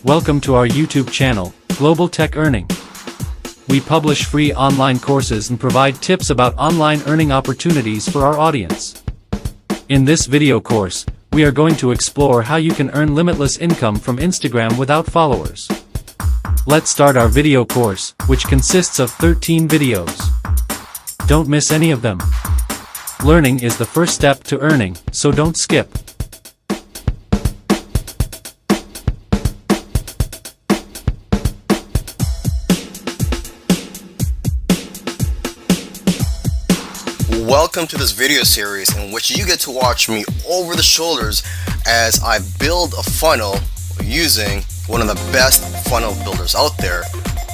Welcome to our YouTube channel, Global Tech Earning. We publish free online courses and provide tips about online earning opportunities for our audience. In this video course, we are going to explore how you can earn limitless income from Instagram without followers. Let's start our video course, which consists of 13 videos. Don't miss any of them. Learning is the first step to earning, so don't skip. Welcome to this video series in which you get to watch me over the shoulders as I build a funnel using one of the best funnel builders out there,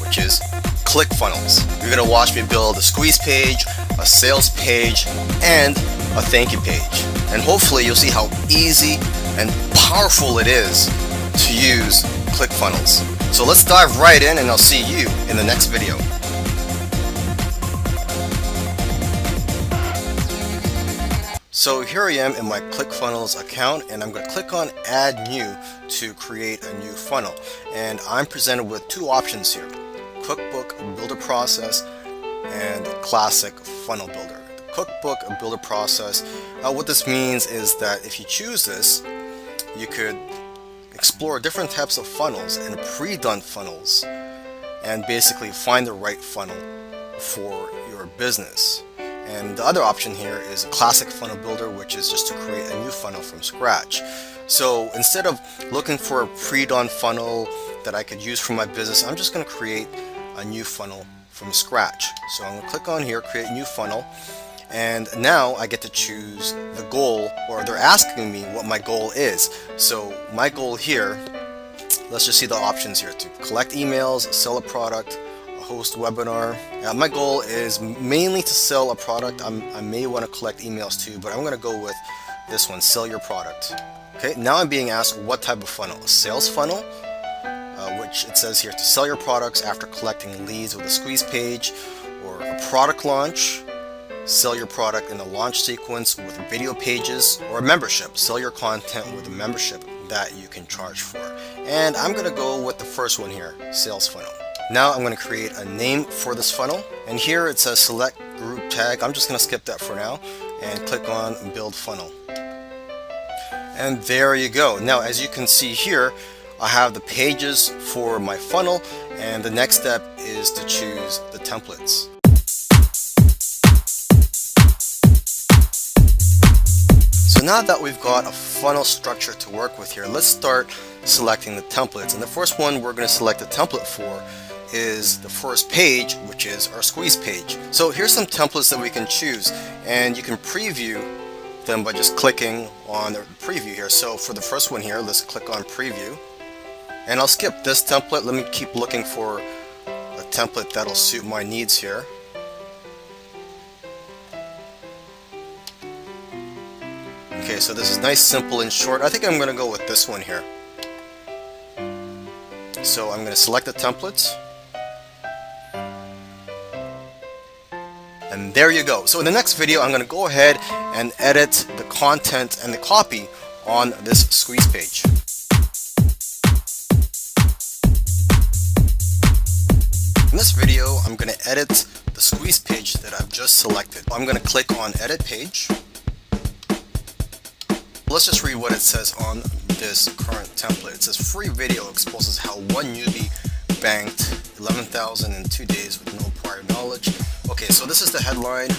which is ClickFunnels. You're going to watch me build a squeeze page, a sales page, and a thank you page. And hopefully you'll see how easy and powerful it is to use ClickFunnels. So let's dive right in and I'll see you in the next video. So here I am in my ClickFunnels account, and I'm going to click on Add New to create a new funnel. And I'm presented with two options here: Cookbook Builder Process and Classic Funnel Builder. The Cookbook Builder Process, what this means is that if you choose this, you could explore different types of funnels and pre-done funnels and basically find the right funnel for your business. And the other option here is a classic funnel builder, which is just to create a new funnel from scratch. So instead of looking for a pre-done funnel that I could use for my business, I'm just going to create a new funnel from scratch. So I'm going to click on here, create new funnel, and now I get to choose the goal, or they're asking me what my goal is. So my goal here, let's just see the options here: to collect emails, sell a product, host webinar. My goal is mainly to sell a product. I may want to collect emails too, but I'm going to go with this one, sell your product. Okay, now I'm being asked what type of funnel. A sales funnel, which it says here to sell your products after collecting leads with a squeeze page, or a product launch, sell your product in a launch sequence with video pages, or a membership, sell your content with a membership that you can charge for. And I'm going to go with the first one here, sales funnel. Now I'm going to create a name for this funnel, and here it says select group tag. I'm just going to skip that for now and click on build funnel. And there you go. Now as you can see here, I have the pages for my funnel, and the next step is to choose the templates. So now that we've got a funnel structure to work with here, let's start selecting the templates. And the first one we're going to select a template for is the first page, which is our squeeze page. So here's some templates that we can choose, and you can preview them by just clicking on the preview here. So for the first one here, let's click on preview, and I'll skip this template. Let me keep looking for a template that'll suit my needs here. Okay, so this is nice, simple, and short. I think I'm going to go with this one here. So I'm going to select the templates. And there you go. So in the next video, I'm going to go ahead and edit the content and the copy on this squeeze page. In this video, I'm going to edit the squeeze page that I've just selected. I'm going to click on edit page. Let's just read what it says on this current template. It says free video exposes how one newbie banked 11,000 in 2 days with no prior knowledge. Okay, so this is the headline,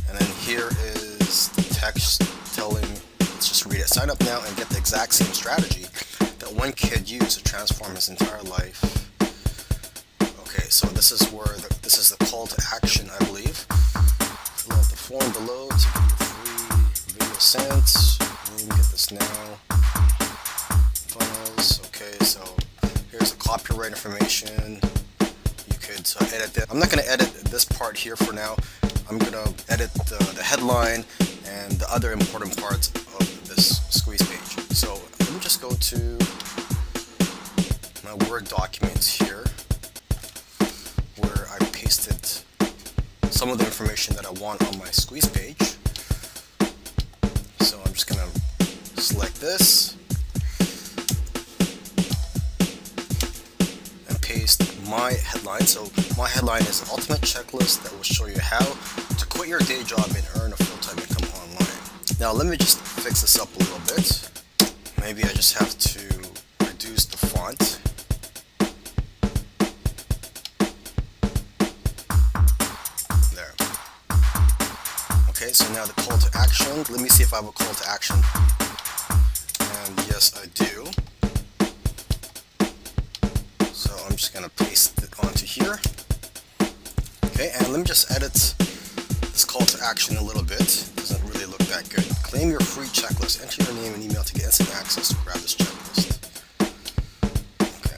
and then here is the text telling, let's just read it. Sign up now and get the exact same strategy that one kid used to transform his entire life. Okay, so this is where this is the call to action, I believe. Fill out the form below to get your free video sent. Get this now. Funnels. Okay, so here's the copyright information. You could edit that. I'm not going to edit this part here for now. I'm going to edit the headline and the other important parts of this squeeze page. So let me just go to my Word documents here, where I pasted some of the information that I want on my squeeze page. So I'm just going to select this, my headline. So my headline is an ultimate checklist that will show you how to quit your day job and earn a full-time income online. Now let me just fix this up a little bit. Maybe I just have to reduce the font. There. Okay, so now the call to action. Let me see if I have a call to action. And yes, I do. So I'm just going to paste it onto here. Okay, and let me just edit this call to action a little bit. It doesn't really look that good. Claim your free checklist. Enter your name and email to get instant access to grab this checklist. Okay.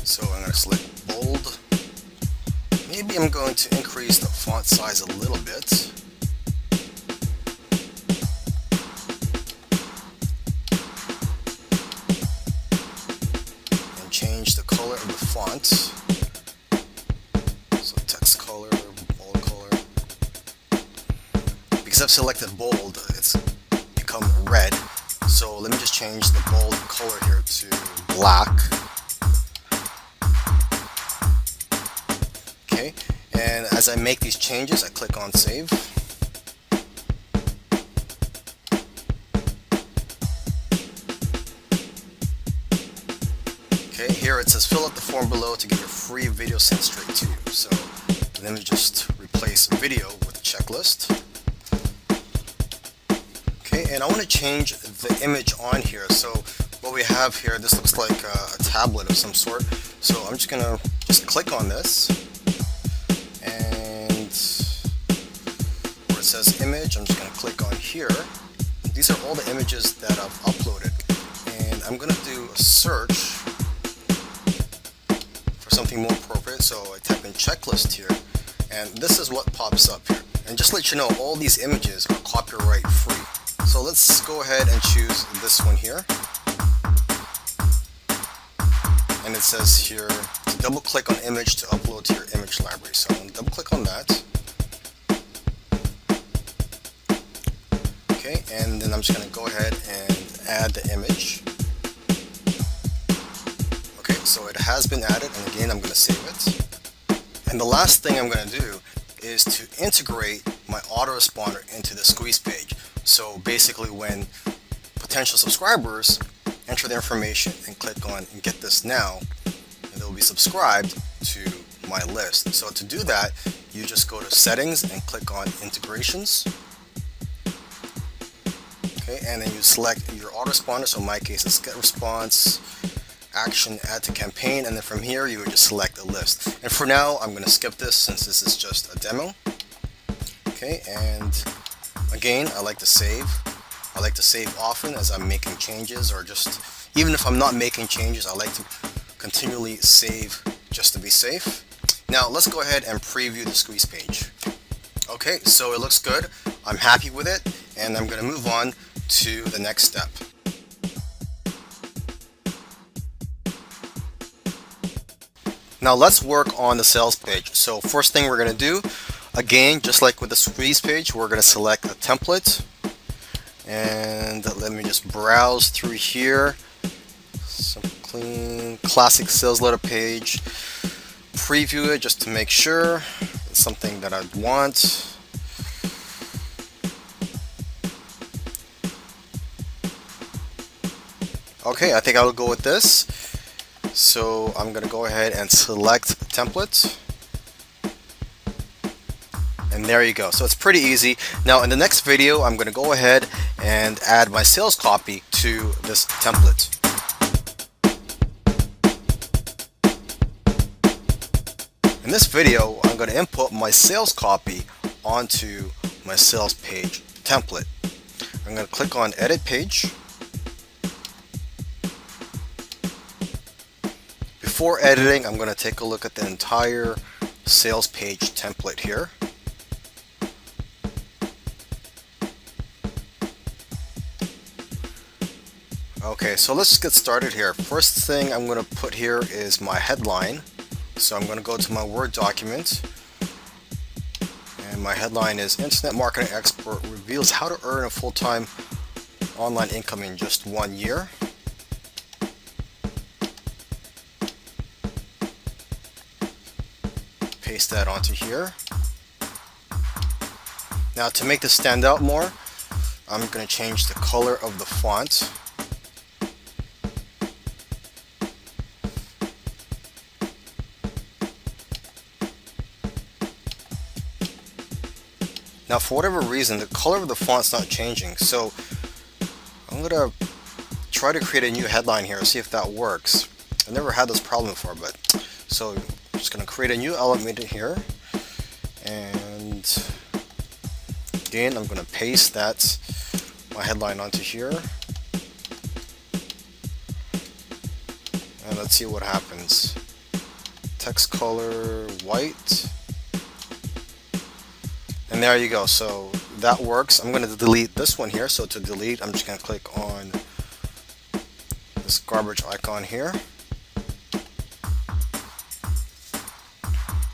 So I'm going to select bold. Maybe I'm going to increase the font size a little bit. And change the color of the font. So text color, bold color. Because I've selected bold, it's become red. So let me just change the bold color here to black. Okay, and as I make these changes, I click on save. Okay, here it says fill out the form below to get your free video sent straight to you. So let me just replace video with checklist. Okay, and I want to change the image on here. So what we have here, this looks like a tablet of some sort. So I'm just gonna click on this, and where it says image, I'm just gonna click on here. These are all the images that I've uploaded, and I'm gonna do a search for something more appropriate. So I type in checklist here, and this is what pops up here. And just to let you know, all these images are copyright free. So let's go ahead and choose this one here. And it says here to double click on image to upload to your image library. So I'm going to double click on that. Okay, and then I'm just going to go ahead and add the image. Okay, so it has been added, and again I'm going to save it. And the last thing I'm going to do is to integrate my autoresponder into the squeeze page. So basically when potential subscribers enter their information and click on and get this now, and they'll be subscribed to my list. So to do that, you just go to settings and click on integrations. Okay, and then you select your autoresponder. So in my case it's get response, action, add to campaign, and then from here you would just select a list. And for now I'm going to skip this since this is just a demo. Okay, and again, I like to save. I like to save often as I'm making changes, or just even if I'm not making changes, I like to continually save just to be safe. Now let's go ahead and preview the squeeze page. Okay, so it looks good. I'm happy with it, and I'm going to move on to the next step. Now let's work on the sales page. So first thing we're going to do, again, just like with the squeeze page, we're going to select a template. And let me just browse through here. Some clean, classic sales letter page. Preview it just to make sure it's something that I'd want. Okay, I think I'll go with this. So I'm going to go ahead and select template. And there you go. So it's pretty easy. Now in the next video, I'm going to go ahead and add my sales copy to this template. In this video, I'm going to input my sales copy onto my sales page template. I'm going to click on edit page. Before editing, I'm going to take a look at the entire sales page template here. Okay, so let's get started here. First thing I'm going to put here is my headline. So I'm going to go to my Word document, and my headline is Internet Marketing Expert Reveals How to Earn a Full-Time Online Income in Just 1 Year. Paste that onto here. Now to make this stand out more, I'm going to change the color of the font. Now for whatever reason, the color of the font's not changing, so I'm going to try to create a new headline here, see if that works. I've never had this problem before, but so I'm just going to create a new element here, and again I'm going to paste that my headline onto here, and let's see what happens. Text color white, and there you go. So that works. I'm going to delete this one here. So to delete, I'm just going to click on this garbage icon here.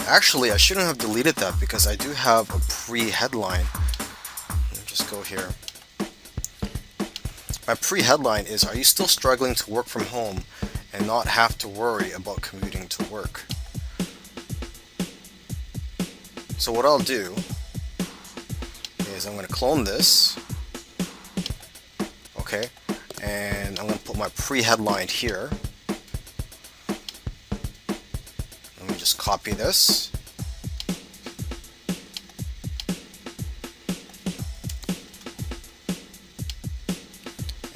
Actually, I shouldn't have deleted that because I do have a pre-headline. Let me just go here. My pre-headline is, are you still struggling to work from home and not have to worry about commuting to work? So what I'll do is I'm going to clone this, okay, and I'm going to put my pre-headline here. Let me just copy this.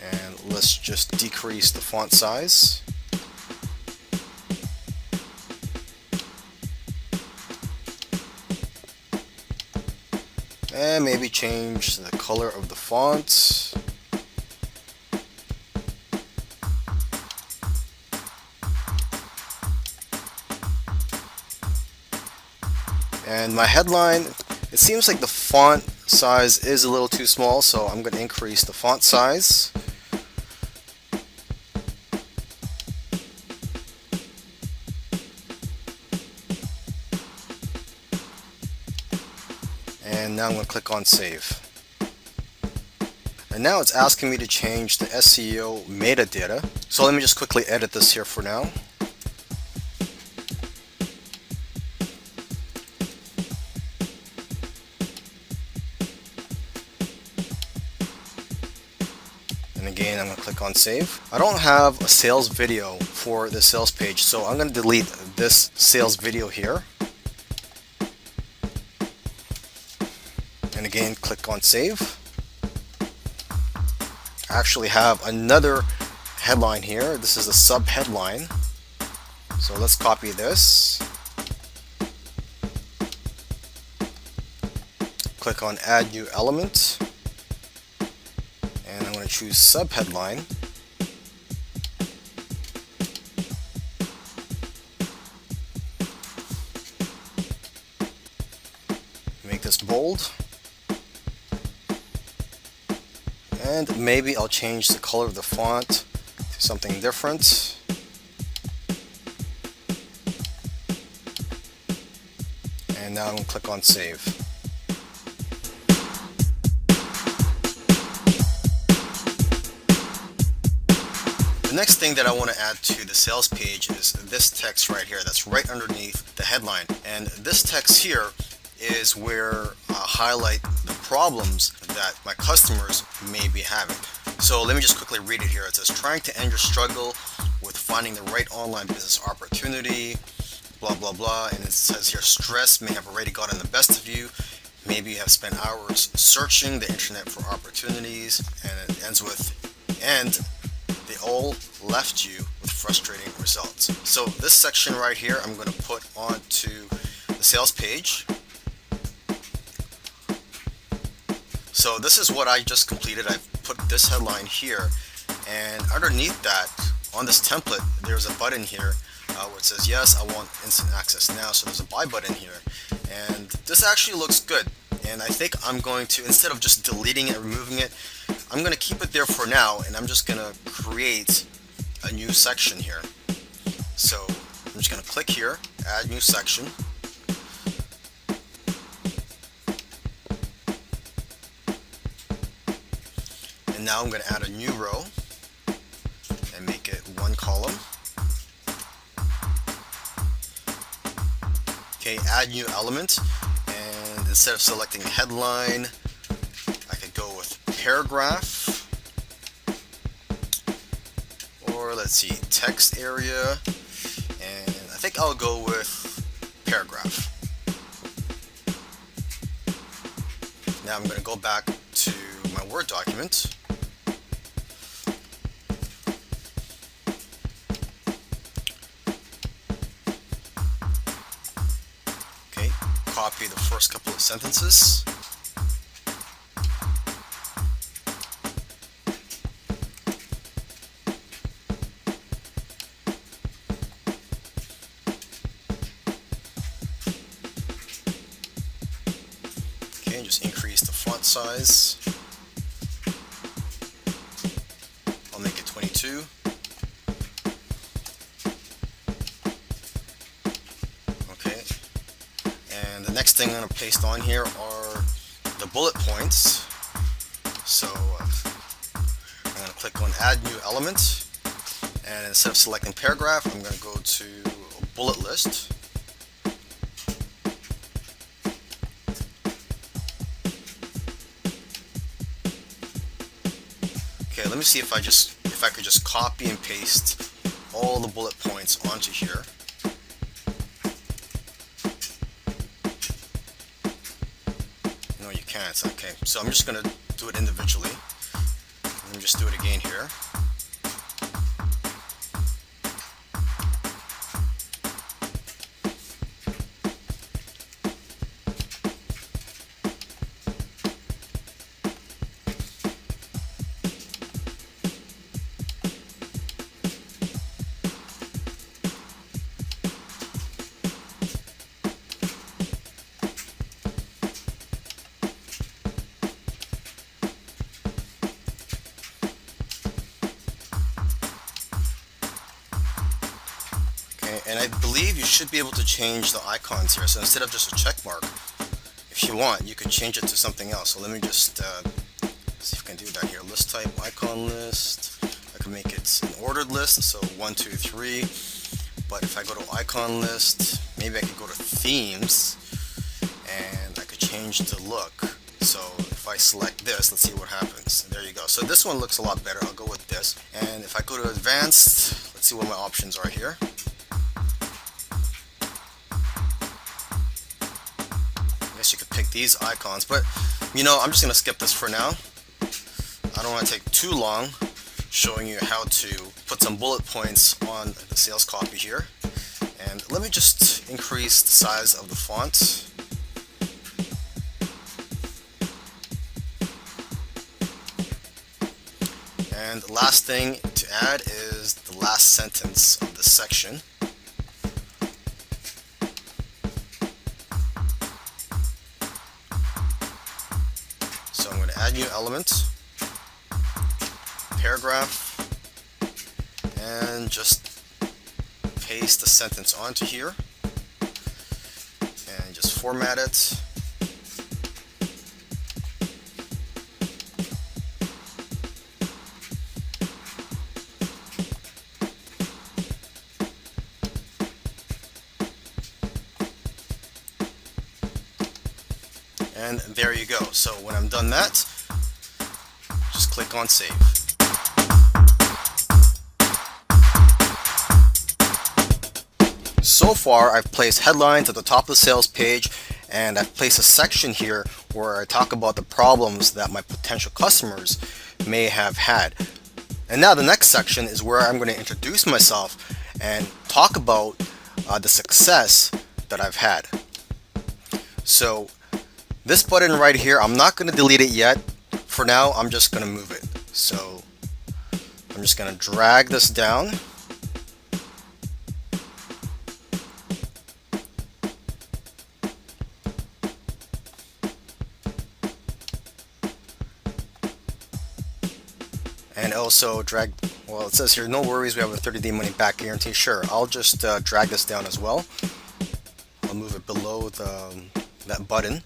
And let's just decrease the font size. And maybe change the color of the font. And my headline, it seems like the font size is a little too small, so I'm going to increase the font size. And now I'm going to click on save. And now it's asking me to change the SEO metadata. So let me just quickly edit this here for now. And again, I'm going to click on save. I don't have a sales video for the sales page, so I'm going to delete this sales video here. And again, click on save. I actually have another headline here. This is a sub headline. So let's copy this. Click on add new element. And I'm going to choose sub headline. Make this bold. And maybe I'll change the color of the font to something different. And now I'm going to click on save. The next thing that I want to add to the sales page is this text right here that's right underneath the headline. And this text here is where I highlight the problems that my customers may be having. So let me just quickly read it here. It says, trying to end your struggle with finding the right online business opportunity, blah blah blah. And it says here, stress may have already gotten the best of you. Maybe you have spent hours searching the internet for opportunities. And it ends with, and they all left you with frustrating results. So this section right here I'm going to put onto the sales page. So this is what I just completed. I've put this headline here, and underneath that, on this template, there's a button here where it says, yes, I want instant access now. So there's a buy button here, and this actually looks good. And I think I'm going to, instead of just deleting it, removing it, I'm going to keep it there for now, and I'm just going to create a new section here. So I'm just going to click here, add new section. And now I'm going to add a new row and make it one column. Okay, add new element, and instead of selecting headline, I could go with paragraph, or let's see, text area, and I think I'll go with paragraph. Now I'm going to go back to my Word document. Okay, copy the first couple of sentences. Okay, just increase the font size. I'll make it 22. Okay, and the next thing I'm going to paste on here are the bullet points. So I'm going to click on add new element, and instead of selecting paragraph, I'm going to go to bullet list. Okay, let me see if I could just copy and paste all the bullet points onto here. No, you can't. Okay, so I'm just going to do it individually. Let me just do it again here. And I believe you should be able to change the icons here. So instead of just a check mark, if you want, you could change it to something else. So let me just see if I can do that here. List type, icon list. I can make it an ordered list, so 1, 2, 3. But if I go to icon list, maybe I could go to themes, and I could change the look. So if I select this, let's see what happens. There you go. So this one looks a lot better. I'll go with this. And if I go to advanced, let's see what my options are here. You could pick these icons, but you know, I'm just going to skip this for now. I don't want to take too long showing you how to put some bullet points on the sales copy here. And let me just increase the size of the font. And the last thing to add is the last sentence of this section. So I'm going to add new element, paragraph, and just paste the sentence onto here, and just format it. And there you go. So when I'm done that, just click on save. So far I've placed headlines at the top of the sales page, and I've placed a section here where I talk about the problems that my potential customers may have had. And now the next section is where I'm going to introduce myself and talk about the success that I've had. So this button right here, I'm not going to delete it yet. For now, I'm just going to move it. So I'm just going to drag this down. And also drag, well, it says here, no worries, we have a 30-day money back guarantee. Sure, I'll just drag this down as well. I'll move it below that button.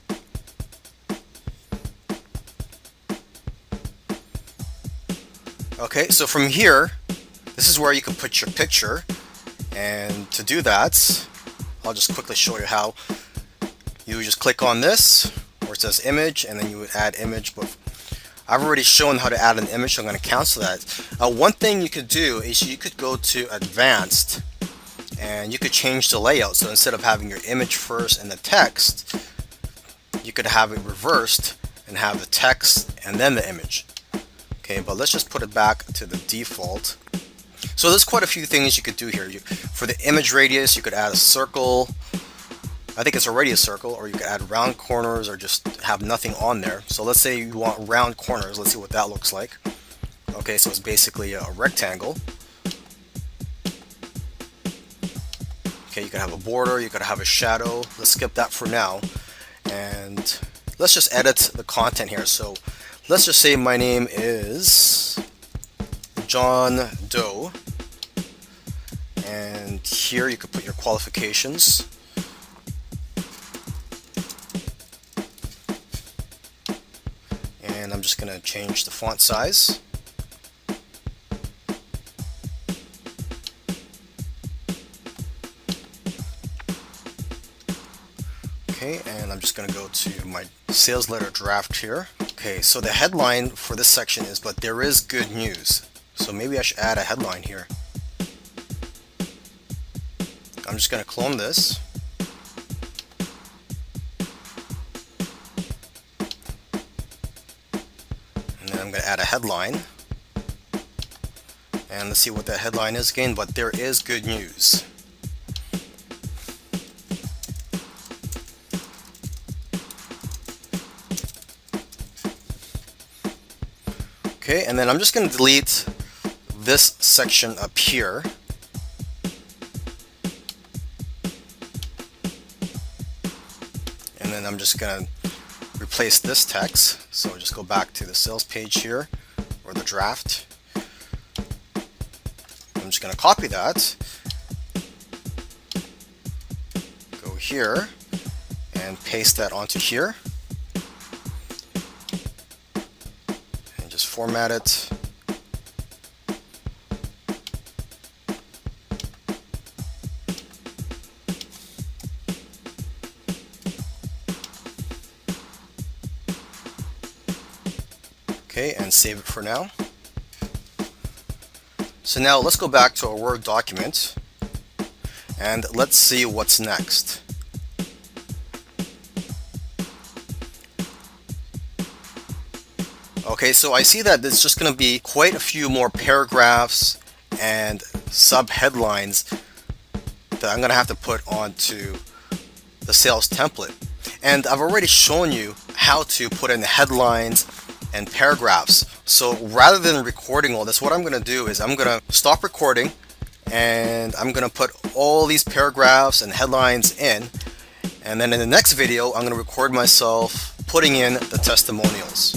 Okay, so from here, this is where you can put your picture, and to do that, I'll just quickly show you how. You would just click on this where it says image, and then you would add image, but I've already shown how to add an image, so I'm going to cancel that. One thing you could do is you could go to advanced and you could change the layout. So instead of having your image first and the text, you could have it reversed and have the text and then the image. Okay, but let's just put it back to the default. So there's quite a few things you could do here. For the image radius, you could add a circle. I think it's already a circle, or you could add round corners or just have nothing on there. So let's say you want round corners. Let's see what that looks like. Okay, so it's basically a rectangle. Okay, you could have a border, you could have a shadow. Let's skip that for now. And let's just edit the content here. So let's just say my name is John Doe. And here you could put your qualifications. And I'm just going to change the font size. Okay, and I'm just going to go to my sales letter draft here. Okay, so the headline for this section is, but there is good news. So maybe I should add a headline here. I'm just going to clone this. I'm going to add a headline, and let's see what that headline is again, but there is good news. Okay, and then I'm just going to delete this section up here. And then I'm just going to replace this text. So just go back to the sales page here, or the draft. I'm just going to copy that, go here, and paste that onto here, and just format it. Okay, and save it for now. So now let's go back to our Word document and let's see what's next. Okay, so I see that there's just going to be quite a few more paragraphs and sub-headlines that I'm going to have to put onto the sales template. And I've already shown you how to put in headlines and paragraphs. So rather than recording all this, what I'm going to do is I'm going to stop recording and I'm going to put all these paragraphs and headlines in, and then in the next video I'm going to record myself putting in the testimonials.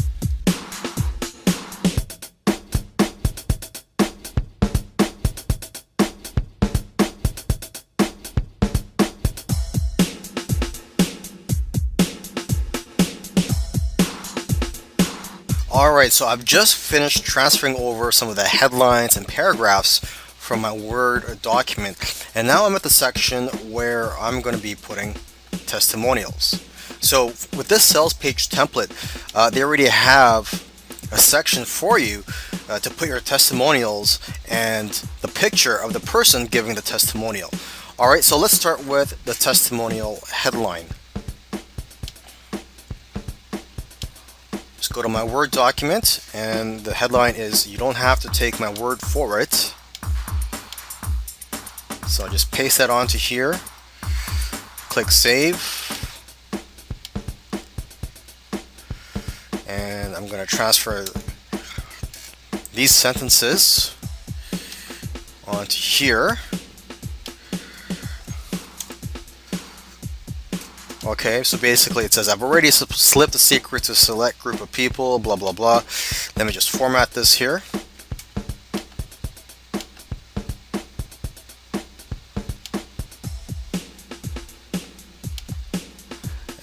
Alright, so I've just finished transferring over some of the headlines and paragraphs from my Word document, and now I'm at the section where I'm going to be putting testimonials. So with this sales page template, they already have a section for you to put your testimonials and the picture of the person giving the testimonial. Alright, so let's start with the testimonial headline. Just go to my Word document, and the headline is, "You don't have to take my word for it." So I'll just paste that onto here, click save, and I'm going to transfer these sentences onto here. Okay, so basically it says, "I've already slipped the secret to a select group of people, blah blah blah." Let me just format this here.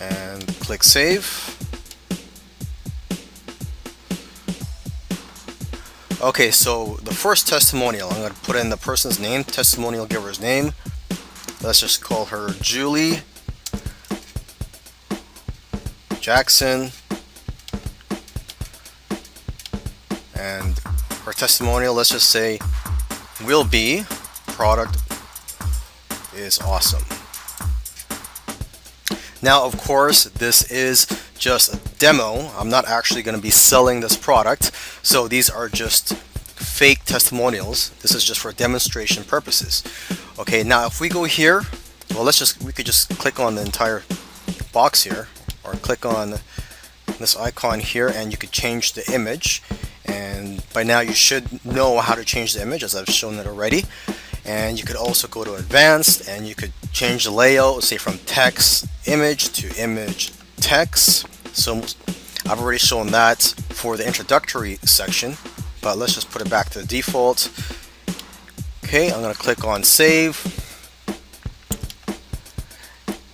And click save. Okay, so the first testimonial, I'm going to put in the person's name, testimonial giver's name. Let's just call her Julie Jackson. And her testimonial, let's just say, will be, product is awesome. Now, of course, this is just a demo. I'm not actually going to be selling this product. So these are just fake testimonials. This is just for demonstration purposes. Okay, now if we go here, well, we could just click on the entire box here, or click on this icon here, and you could change the image. And by now you should know how to change the image, as I've shown it already. And you could also go to advanced, and you could change the layout, say from text image to image text. So I've already shown that for the introductory section, but let's just put it back to the default. Okay, I'm going to click on save.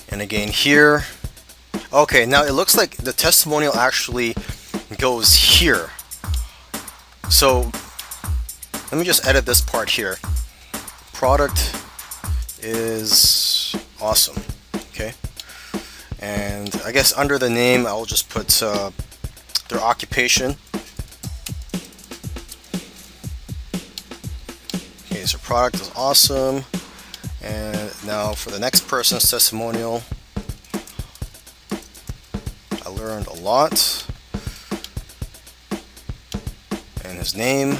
And again here. Okay, now it looks like the testimonial actually goes here. So let me just edit this part here. Product is awesome. Okay, and I guess under the name I'll just put their occupation. Okay, so product is awesome. And now for the next person's testimonial, I learned a lot, and his name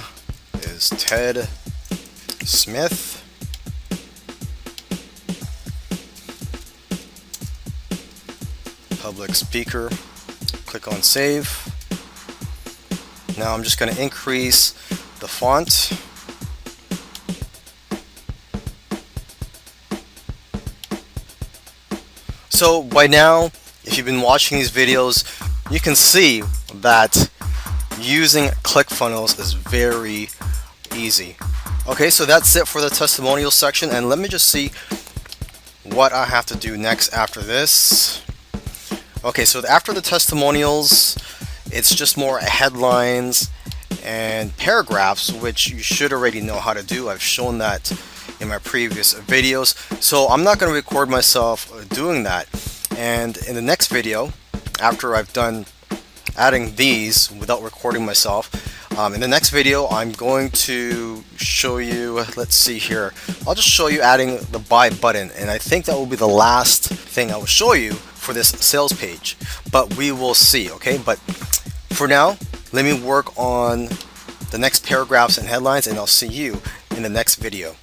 is Ted Smith. Public speaker. Click on save. Now I'm just going to increase the font. So by now, if you've been watching these videos, you can see that using ClickFunnels is very easy. Okay, so that's it for the testimonial section, and let me just see what I have to do next after this. Okay, so after the testimonials, it's just more headlines and paragraphs, which you should already know how to do. I've shown that in my previous videos, so I'm not going to record myself doing that. And in the next video, after I've done adding these without recording myself, in the next video I'm going to show you, let's see here, I'll just show you adding the buy button, and I think that will be the last thing I will show you for this sales page, but we will see. Okay, but for now, let me work on the next paragraphs and headlines, and I'll see you in the next video.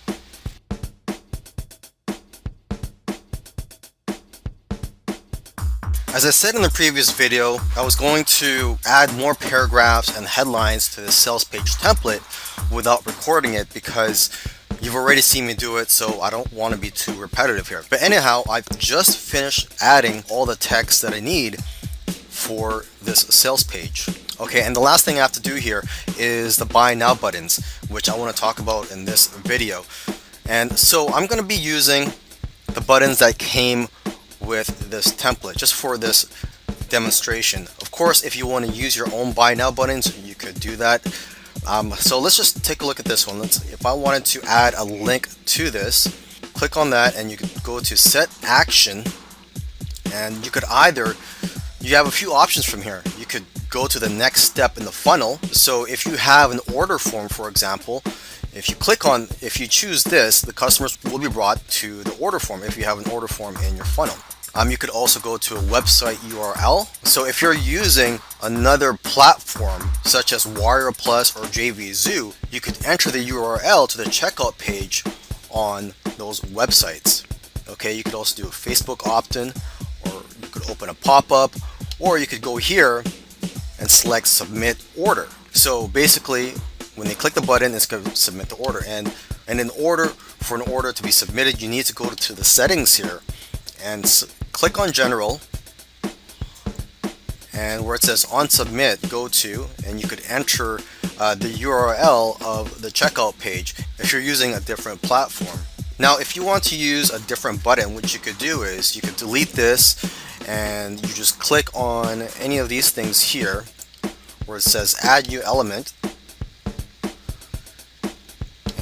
As I said in the previous video, I was going to add more paragraphs and headlines to the sales page template without recording it, because you've already seen me do it, so I don't want to be too repetitive here. But anyhow, I've just finished adding all the text that I need for this sales page. Okay, and the last thing I have to do here is the buy now buttons, which I want to talk about in this video. And so I'm going to be using the buttons that came with this template just for this demonstration. Of course, if you want to use your own buy now buttons, you could do that. So let's just take a look at this one. If I wanted to add a link to this, click on that, and you could go to set action, and you could you have a few options from here. You could go to the next step in the funnel. So if you have an order form, for example, if you choose this, the customers will be brought to the order form if you have an order form in your funnel. You could also go to a website URL. So if you're using another platform such as Warrior Plus or JVZoo, you could enter the URL to the checkout page on those websites. Okay, you could also do a Facebook opt-in, or you could open a pop-up, or you could go here and select submit order. So basically, when they click the button, it's going to submit the order. And in order for an order to be submitted, you need to go to the settings here and click on general, and where it says on submit, go to, and you could enter the URL of the checkout page if you're using a different platform. Now, if you want to use a different button, what you could do is you could delete this, and you just click on any of these things here where it says add new element,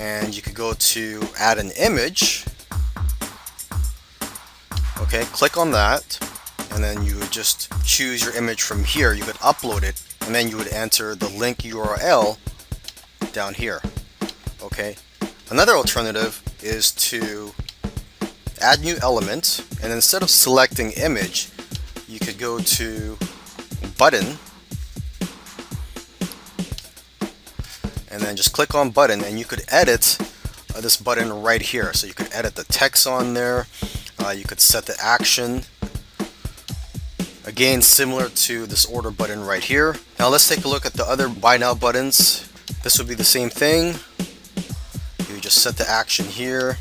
and you could go to add an image. Okay, click on that, and then you would just choose your image from here. You could upload it, and then you would enter the link URL down here. Okay, another alternative is to add new element, and instead of selecting image, you could go to button, and then just click on button, and you could edit this button right here. So you could edit the text on there, you could set the action, again similar to this order button right here. Now let's take a look at the other buy now buttons. This would be the same thing. You just set the action here,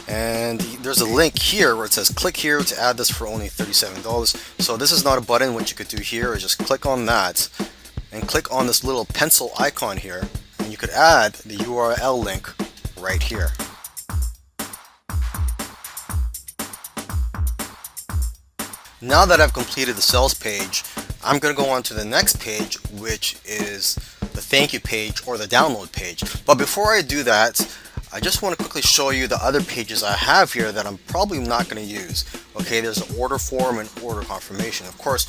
and there's a link here where it says click here to add this for only $37. So this is not a button. What you could do here is just click on that and click on this little pencil icon here, and you could add the URL link right here. Now that I've completed the sales page, I'm going to go on to the next page, which is the thank you page or the download page. But before I do that, I just want to quickly show you the other pages I have here that I'm probably not going to use. Okay, there's an order form and order confirmation. Of course,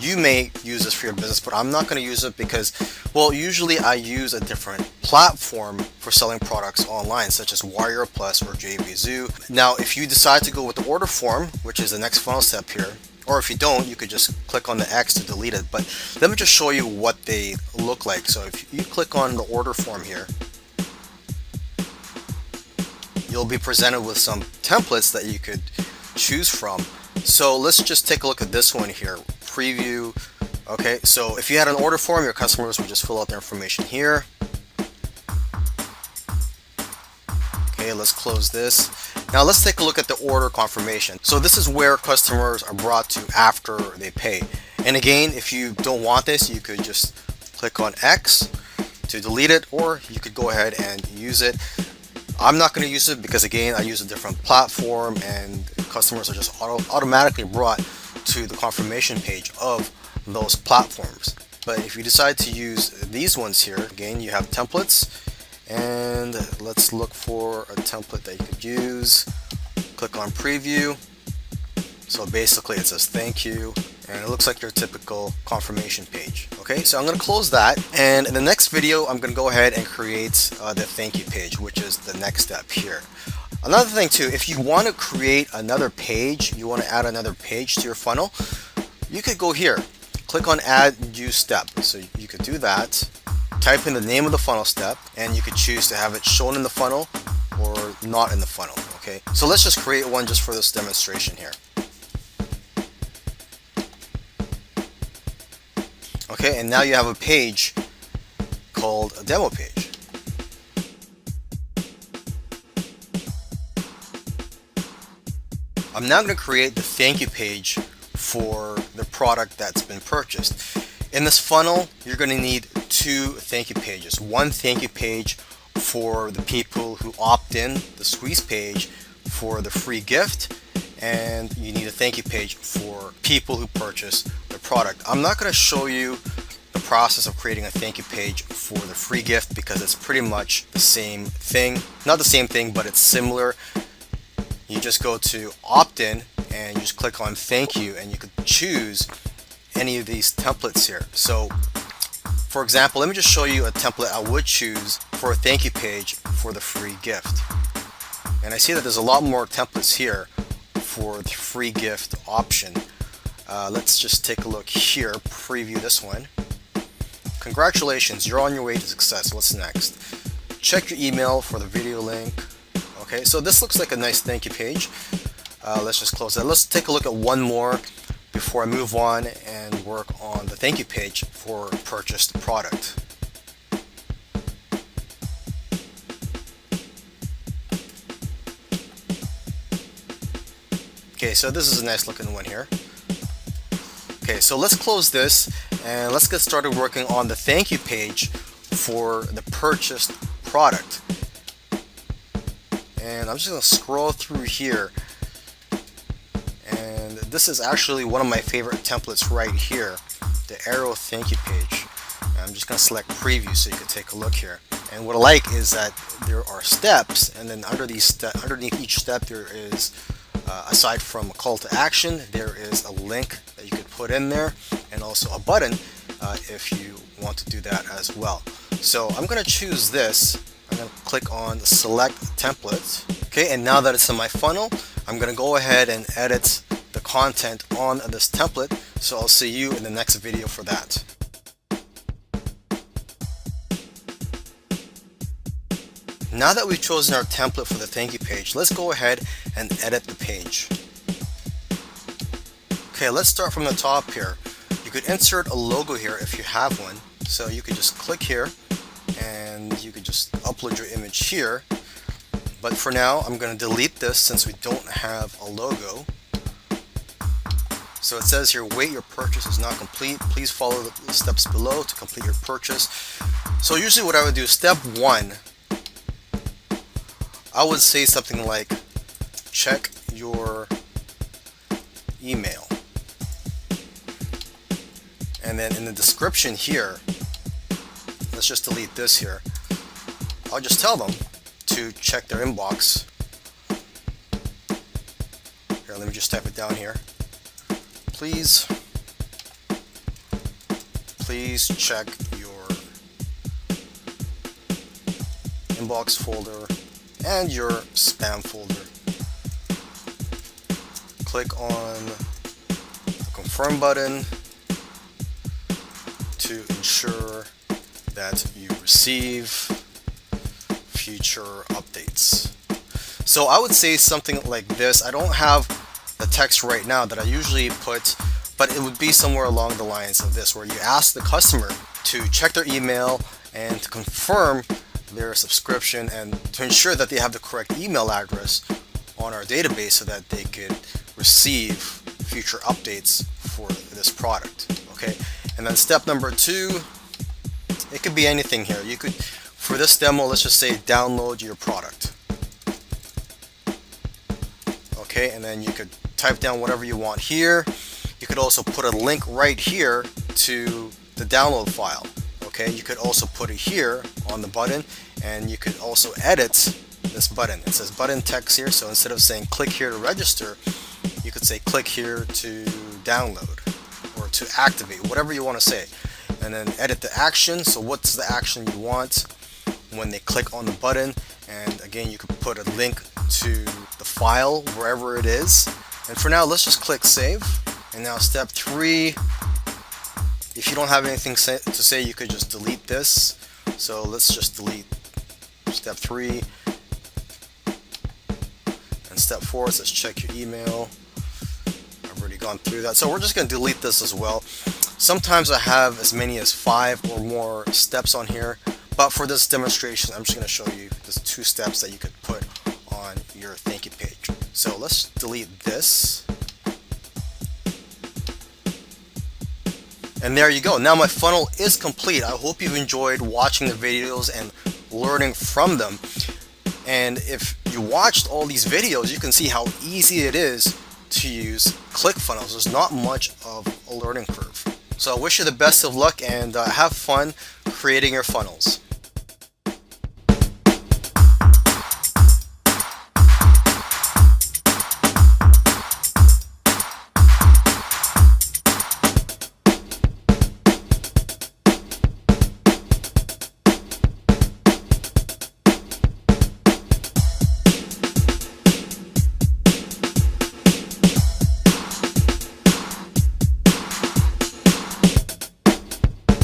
you may use this for your business, but I'm not going to use it because, well, usually I use a different platform for selling products online, such as Warrior Plus or JVZoo. Now, if you decide to go with the order form, which is the next funnel step here, or if you don't, you could just click on the X to delete it. But let me just show you what they look like. So if you click on the order form here, you'll be presented with some templates that you could choose from. So let's just take a look at this one here, preview. Okay, so if you had an order form, your customers would just fill out their information here. Okay, let's close this. Now let's take a look at the order confirmation. So this is where customers are brought to after they pay. And again, if you don't want this, you could just click on X to delete it, or you could go ahead and use it. I'm not going to use it because, again, I use a different platform, and customers are just automatically brought to the confirmation page of those platforms. But if you decide to use these ones here, again, you have templates. And let's look for a template that you could use. Click on preview. So basically it says thank you, and it looks like your typical confirmation page. Okay, so I'm going to close that, and in the next video I'm going to go ahead and create the thank you page, which is the next step here. Another thing too, if you want to create another page, you want to add another page to your funnel, you could go here, click on add new step. So you could do that. Type in the name of the funnel step, and you could choose to have it shown in the funnel or not in the funnel. Okay, so let's just create one just for this demonstration here. Okay, and now you have a page called a demo page. I'm now going to create the thank you page for the product that's been purchased. In this funnel, you're going to need two thank you pages. One thank you page for the people who opt in, the squeeze page for the free gift, and you need a thank you page for people who purchase the product. I'm not going to show you the process of creating a thank you page for the free gift because it's pretty much the same thing. Not the same thing, but it's similar. You just go to opt in and you just click on thank you, and you could choose any of these templates here. So for example, let me just show you a template I would choose for a thank you page for the free gift. And I see that there's a lot more templates here for the free gift option. Let's just take a look here, preview this one. Congratulations, you're on your way to success. What's next? Check your email for the video link. Okay, so this looks like a nice thank you page. Let's just close that. Let's take a look at one more before I move on and work on the thank you page for purchased product. Okay, so this is a nice looking one here. Okay, so let's close this and let's get started working on the thank you page for the purchased product. And I'm just going to scroll through here. And this is actually one of my favorite templates right here, the arrow thank you page. I'm just going to select preview so you can take a look here. And what I like is that there are steps, and then underneath each step there is, aside from a call to action, there is a link that you could put in there, and also a button if you want to do that as well. So I'm going to choose this. I'm going to click on select template. Okay, and now that it's in my funnel, I'm going to go ahead and edit the content on this template. So I'll see you in the next video for that. Now that we've chosen our template for the thank you page, let's go ahead and edit the page. Okay, let's start from the top here. You could insert a logo here if you have one. So you could just click here and you could just upload your image here. But for now, I'm going to delete this since we don't have a logo. So it says here, wait, your purchase is not complete. Please follow the steps below to complete your purchase. So usually what I would do, step 1, I would say something like, check your email. And then in the description here, let's just delete this here. I'll just tell them to check their inbox. Here, let me just type it down here. Please check your inbox folder and your spam folder. Click on the confirm button to ensure that you receive future updates. So I would say something like this. I don't have the text right now that I usually put, but it would be somewhere along the lines of this, where you ask the customer to check their email and to confirm their subscription and to ensure that they have the correct email address on our database so that they could receive future updates for this product. Okay, and then step number 2, it could be anything here. You could, for this demo, let's just say download your product. Okay, and then you could type down whatever you want here. You could also put a link right here to the download file. Okay, you could also put it here on the button, and you could also edit this button. It says button text here, so instead of saying click here to register, you could say click here to download or to activate, whatever you want to say. And then edit the action. So what's the action you want when they click on the button? And again, you could put a link to the file wherever it is. And for now, let's just click save. And now step 3, if you don't have anything to say, you could just delete this. So let's just delete step 3. And step 4 says check your email. I've already gone through that. So we're just going to delete this as well. Sometimes I have as many as 5 or more steps on here. But for this demonstration, I'm just going to show you the 2 steps that you could put on your thank you page. So let's delete this. And there you go. Now my funnel is complete. I hope you've enjoyed watching the videos and learning from them. And if you watched all these videos, you can see how easy it is to use ClickFunnels. There's not much of a learning curve. So I wish you the best of luck and have fun creating your funnels.